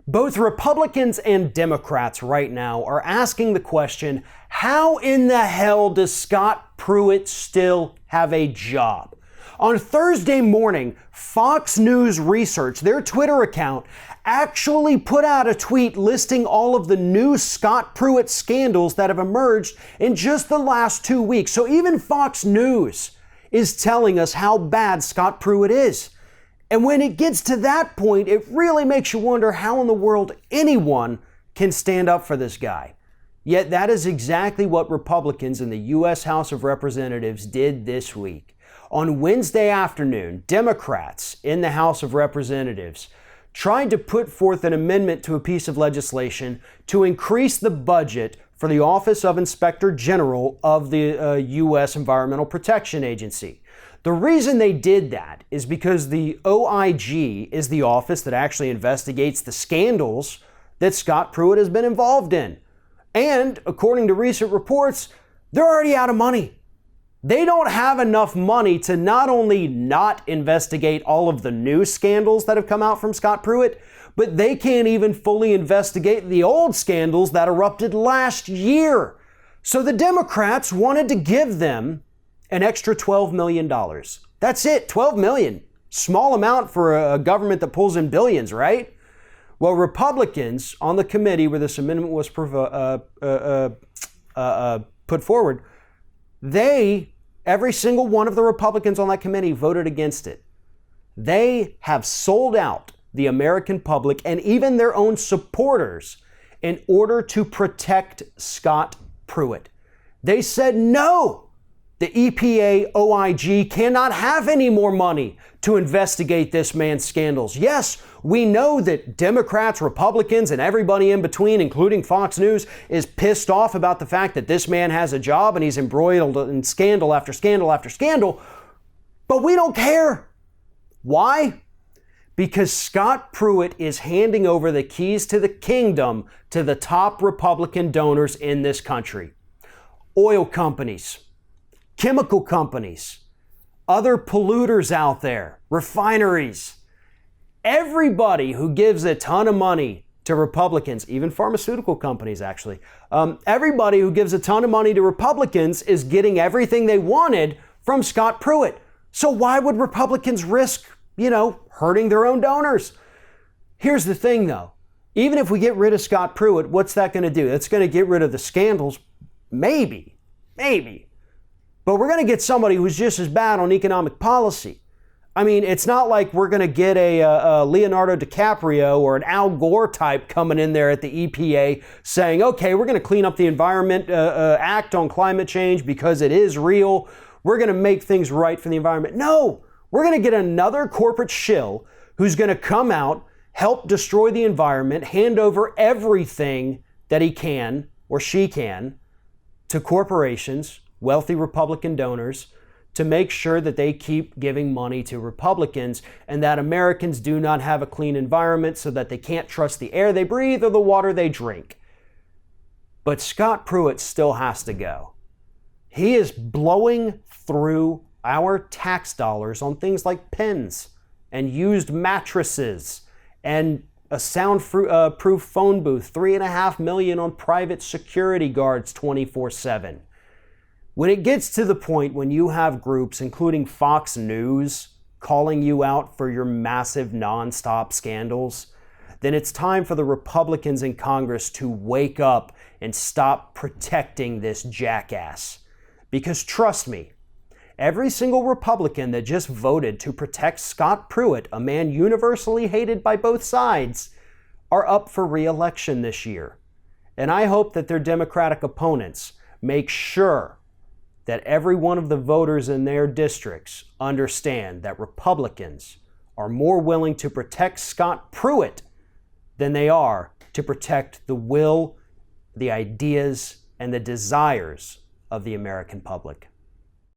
Both Republicans and Democrats right now are asking the question, how in the hell does Scott Pruitt still have a job? On Thursday morning, Fox News Research, their Twitter account, actually put out a tweet listing all of the new Scott Pruitt scandals that have emerged in just the last 2 weeks. So even Fox News is telling us how bad Scott Pruitt is. And when it gets to that point, it really makes you wonder how in the world anyone can stand up for this guy. Yet that is exactly what Republicans in the U.S. House of Representatives did this week. On Wednesday afternoon, Democrats in the House of Representatives tried to put forth an amendment to a piece of legislation to increase the budget for the Office of Inspector General of the U.S. Environmental Protection Agency. The reason they did that is because the OIG is the office that actually investigates the scandals that Scott Pruitt has been involved in. And according to recent reports, they're already out of money. They don't have enough money to not only not investigate all of the new scandals that have come out from Scott Pruitt, but they can't even fully investigate the old scandals that erupted last year. So the Democrats wanted to give them an extra $12 million. That's it, $12 million. Small amount for a government that pulls in billions, right? Well, Republicans on the committee where this amendment was put forward, every single one of the Republicans on that committee voted against it. They have sold out the American public and even their own supporters in order to protect Scott Pruitt. They said no. The EPA OIG cannot have any more money to investigate this man's scandals. Yes, we know that Democrats, Republicans, and everybody in between, including Fox News, is pissed off about the fact that this man has a job and he's embroiled in scandal after scandal after scandal. But we don't care. Why? Because Scott Pruitt is handing over the keys to the kingdom to the top Republican donors in this country. Oil companies, chemical companies, other polluters out there, refineries, everybody who gives a ton of money to Republicans, even pharmaceutical companies actually, everybody who gives a ton of money to Republicans is getting everything they wanted from Scott Pruitt. So why would Republicans risk, hurting their own donors? Here's the thing though, even if we get rid of Scott Pruitt, what's that going to do? It's going to get rid of the scandals, maybe. But we're going to get somebody who's just as bad on economic policy. I mean, it's not like we're going to get a Leonardo DiCaprio or an Al Gore type coming in there at the EPA saying, okay, we're going to clean up the Environment Act on climate change because it is real. We're going to make things right for the environment. No, we're going to get another corporate shill who's going to come out, help destroy the environment, hand over everything that he can or she can to corporations, wealthy Republican donors, to make sure that they keep giving money to Republicans and that Americans do not have a clean environment so that they can't trust the air they breathe or the water they drink. But Scott Pruitt still has to go. He is blowing through our tax dollars on things like pens and used mattresses and a soundproof phone booth, $3.5 million on private security guards 24/7. When it gets to the point when you have groups, including Fox News, calling you out for your massive nonstop scandals, then it's time for the Republicans in Congress to wake up and stop protecting this jackass. Because trust me, every single Republican that just voted to protect Scott Pruitt, a man universally hated by both sides, are up for re-election this year. And I hope that their Democratic opponents make sure that every one of the voters in their districts understand that Republicans are more willing to protect Scott Pruitt than they are to protect the will, the ideas, and the desires of the American public.